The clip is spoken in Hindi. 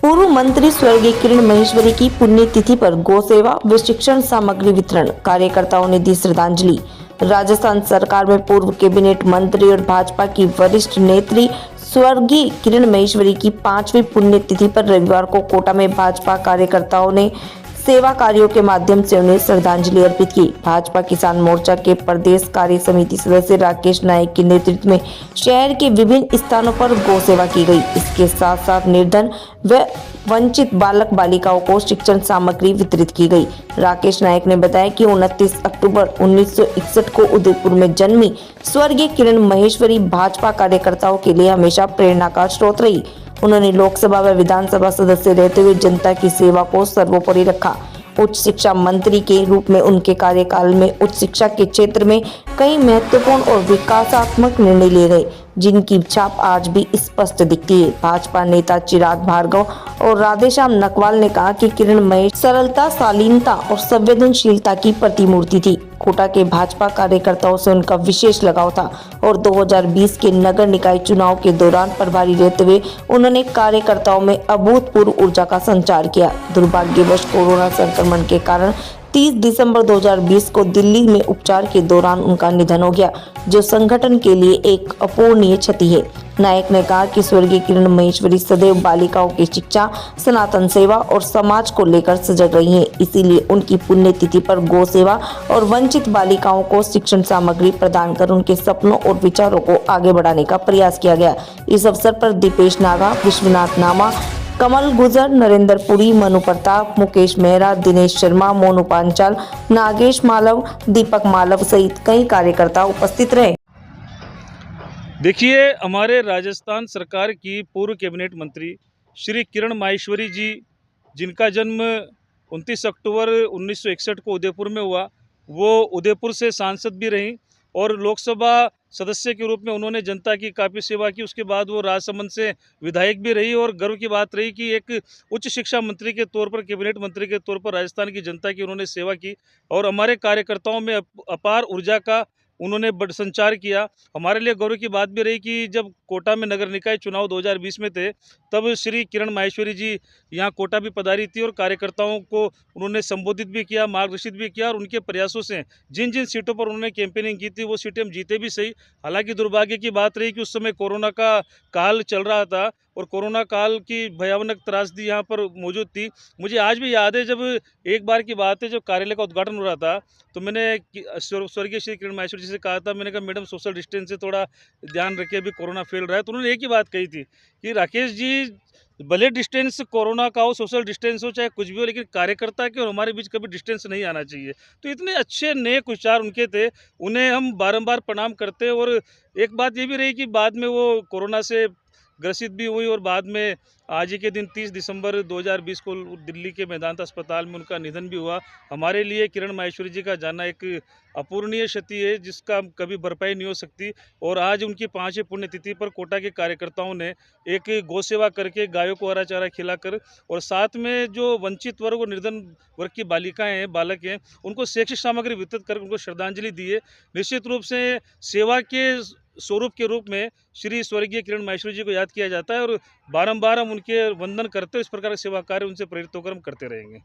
पूर्व मंत्री स्वर्गीय किरण महेश्वरी की पुण्यतिथि पर गौ सेवा व शिक्षण सामग्री वितरण, कार्यकर्ताओं ने दी श्रद्धांजलि। राजस्थान सरकार में पूर्व कैबिनेट मंत्री और भाजपा की वरिष्ठ नेत्री स्वर्गीय किरण महेश्वरी की 5वीं पुण्यतिथि पर रविवार को कोटा में भाजपा कार्यकर्ताओं ने सेवा कार्यों के माध्यम से उन्हें श्रद्धांजलि अर्पित की। भाजपा किसान मोर्चा के प्रदेश कार्य समिति सदस्य राकेश नायक के नेतृत्व में शहर के विभिन्न स्थानों पर गौ सेवा की गई। इसके साथ साथ निर्धन व वंचित बालक बालिकाओं को शिक्षण सामग्री वितरित की गई। राकेश नायक ने बताया कि 29 अक्टूबर 1961 को उदयपुर में जन्मी स्वर्गीय किरण महेश्वरी भाजपा कार्यकर्ताओं के लिए हमेशा प्रेरणा का स्रोत रही। उन्होंने लोकसभा व विधानसभा सदस्य रहते हुए जनता की सेवा को सर्वोपरि रखा। उच्च शिक्षा मंत्री के रूप में उनके कार्यकाल में उच्च शिक्षा के क्षेत्र में कई महत्वपूर्ण और विकासात्मक निर्णय लिए गए, जिनकी छाप आज भी स्पष्ट दिखती है। भाजपा नेता चिराग भार्गव और राधेश्याम नकवाल ने कहा कि किरण महेश सरलता, शालीनता और संवेदनशीलता की प्रतिमूर्ति थी। कोटा के भाजपा कार्यकर्ताओं से उनका विशेष लगाव था और 2020 के नगर निकाय चुनाव के दौरान प्रभारी रहते हुए उन्होंने कार्यकर्ताओं में अभूतपूर्व ऊर्जा का संचार किया। दुर्भाग्यवश कोरोना संक्रमण के कारण 30 दिसंबर 2020 को दिल्ली में उपचार के दौरान उनका निधन हो गया, जो संगठन के लिए एक अपूरणीय क्षति है। नायक ने कहा कि स्वर्गीय किरण महेश्वरी सदैव बालिकाओं की शिक्षा, सनातन सेवा और समाज को लेकर सजग रही हैं। इसीलिए उनकी पुण्यतिथि पर गौ सेवा और वंचित बालिकाओं को शिक्षण सामग्री प्रदान कर उनके सपनों और विचारों को आगे बढ़ाने का प्रयास किया गया। इस अवसर पर दीपेश नागा, विश्वनाथ नामा, कमल गुजर, नरेंद्र पुरी, मनु प्रताप, मुकेश मेहरा, दिनेश शर्मा, मोनू पांचाल, नागेश मालव, दीपक मालव सहित कई कार्यकर्ता उपस्थित रहे। देखिए, हमारे राजस्थान सरकार की पूर्व कैबिनेट मंत्री श्री किरण माहेश्वरी जी, जिनका जन्म 29 अक्टूबर 1961 को उदयपुर में हुआ, वो उदयपुर से सांसद भी रहीं और लोकसभा सदस्य के रूप में उन्होंने जनता की काफ़ी सेवा की। उसके बाद वो राजसमंद से विधायक भी रही और गर्व की बात रही कि एक उच्च शिक्षा मंत्री के तौर पर, कैबिनेट मंत्री के तौर पर राजस्थान की जनता की उन्होंने सेवा की और हमारे कार्यकर्ताओं में अपार ऊर्जा का उन्होंने बड़ संचार किया। हमारे लिए गौरव की बात भी रही कि जब कोटा में नगर निकाय चुनाव 2020 में थे, तब श्री किरण माहेश्वरी जी यहाँ कोटा भी पधारी थी और कार्यकर्ताओं को उन्होंने संबोधित भी किया, मार्गदर्शित भी किया और उनके प्रयासों से जिन जिन सीटों पर उन्होंने कैंपेनिंग की थी वो सीटें हम जीते भी सही। हालांकि दुर्भाग्य की बात रही कि उस समय कोरोना का काल चल रहा था और कोरोना काल की भयानक त्रासदी यहाँ पर मौजूद थी। मुझे आज भी याद है, जब एक बार की बात है, जब कार्यालय का उद्घाटन हो रहा था, तो मैंने स्वर्गीय श्री किरण माहेश्वरी जी से कहा था, मैंने कहा मैडम सोशल डिस्टेंस से थोड़ा ध्यान रखिए, अभी कोरोना फैल रहा है। तो उन्होंने एक ही बात कही थी कि राकेश जी, भले डिस्टेंस कोरोना का हो, सोशल डिस्टेंस हो, चाहे कुछ भी हो, लेकिन कार्यकर्ता के और हमारे बीच कभी डिस्टेंस नहीं आना चाहिए। तो इतने अच्छे नेक विचार उनके थे, उन्हें हम बारंबार प्रणाम करते हैं। और एक बात ये भी रही कि बाद में वो कोरोना से ग्रसित भी हुई और बाद में आज ही के दिन 30 दिसंबर 2020 को दिल्ली के मेदांता अस्पताल में उनका निधन भी हुआ। हमारे लिए किरण माहेश्वरी जी का जाना एक अपूरणीय क्षति है, जिसका कभी भरपाई नहीं हो सकती। और आज उनकी 5वीं पुण्यतिथि पर कोटा के कार्यकर्ताओं ने एक गौ सेवा करके, गायों को हरा चारा खिलाकर और साथ में जो वंचित वर्ग और निर्धन वर्ग की बालिकाएं हैं, बालक हैं, उनको शैक्षिक सामग्री वितरित कर उनको श्रद्धांजलि दी है। निश्चित रूप से सेवा के स्वरूप के रूप में श्री स्वर्गीय किरण माहेश्वरी जी को याद किया जाता है और बारंबार हम उनके वंदन करते हैं। इस प्रकार के सेवा कार्य उनसे प्रेरित होकर हम करते रहेंगे।